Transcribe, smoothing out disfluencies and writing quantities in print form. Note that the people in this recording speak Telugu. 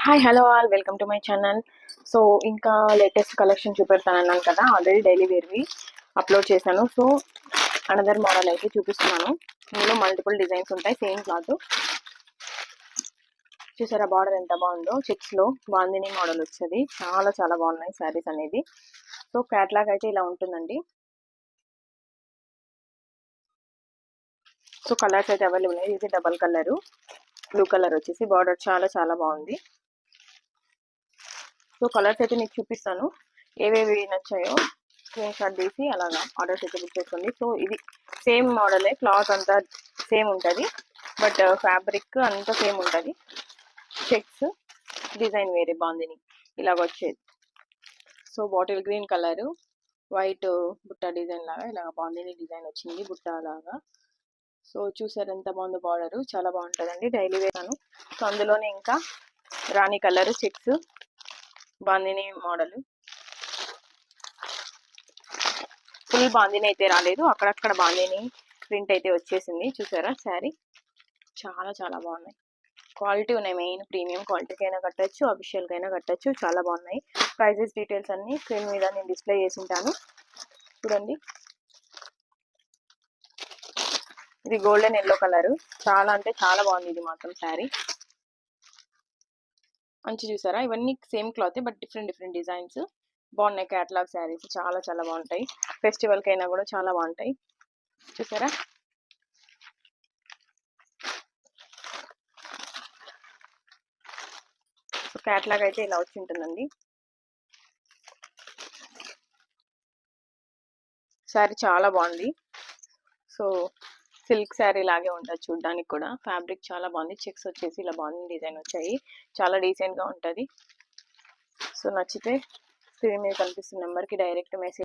Hi hello all welcome to my channel. So ఇంకా లేటెస్ట్ కలెక్షన్ చూపెడతానన్నాను కదా, ఆల్రెడీ డైలీ వేర్వి అప్లోడ్ చేశాను. సో అనదర్ మోడల్ అయితే చూపిస్తున్నాను. ఇందులో మల్టిపుల్ డిజైన్స్ ఉంటాయి. సేమ్ క్లాత్ చూసారా, బార్డర్ ఎంత బాగుందో. చెక్స్లో బాందిని మోడల్ వచ్చేది. చాలా చాలా బాగున్నాయి శారీస్ అనేది. సో క్యాట్లాగ్ అయితే ఇలా ఉంటుందండి. సో కలర్స్ అయితే అవైలబుల్ ఉన్నాయి. ఇది డబల్ కలరు, బ్లూ కలర్ వచ్చేసి బార్డర్ చాలా చాలా బాగుంది. సో కలర్స్ అయితే మీకు చూపిస్తాను. ఏవేవి నచ్చాయో స్క్రీన్ షాట్ తీసి అలాగా ఆర్డర్స్ అయితే బుక్ చేసుకోండి. సో ఇది సేమ్ మోడలే, క్లాత్ అంతా సేమ్ ఉంటుంది, బట్ ఫ్యాబ్రిక్ అంతా సేమ్ ఉంటుంది. చెక్స్ డిజైన్ వేరే బాందిని ఇలాగ వచ్చేది. So bottle green colour, white బుట్ట డిజైన్ లాగా ఇలాగ బాందిని డిజైన్ వచ్చింది బుట్ట లాగా. సో చూసారు ఎంత బాగుందో, బార్డర్ చాలా బాగుంటుందండి. డైలీ వేసాను. సో అందులోనే ఇంకా రాణి colour checks bandhani model. Full bandhani అయితే రాలేదు, అక్కడక్కడ బాందిని ప్రింట్ అయితే వచ్చేసింది. చూసారా శారీ చాలా చాలా బాగున్నాయి. క్వాలిటీ ఉన్నాయి, మెయిన్ ప్రీమియం క్వాలిటీకైనా కట్టచ్చు, అఫీషియల్కైనా కట్టచ్చు. చాలా బాగున్నాయి. ప్రైజెస్ డీటెయిల్స్ అన్ని స్క్రీన్ మీద నేను డిస్ప్లే చేసి ఉంటాను, చూడండి. ఇది గోల్డెన్ ఎల్లో కలర్, చాలా అంటే చాలా బాగుంది ఇది మాత్రం శారీ. మంచి చూసారా, ఇవన్నీ same cloth but different different designs బాగున్నాయి. క్యాటలాగ్ శారీస్ చాలా చాలా బాగుంటాయి. ఫెస్టివల్కి అయినా కూడా చాలా బాగుంటాయి. చూసారా, క్యాటలాగ్ అయితే ఇలా వచ్చి ఉంటుందండి. శారీ చాలా బాగుంది. సో సిల్క్ శారీ లాగే ఉంటుంది చూడడానికి కూడా. ఫ్యాబ్రిక్ చాలా బాగుంది. చెక్స్ వచ్చేసి ఇలా బాగుంది, డిజైన్ వచ్చాయి. చాలా డీసెంట్గా ఉంటుంది. సో నచ్చితే స్క్రీన్ మీద కనిపిస్తున్న నెంబర్కి డైరెక్ట్ మెసేజ్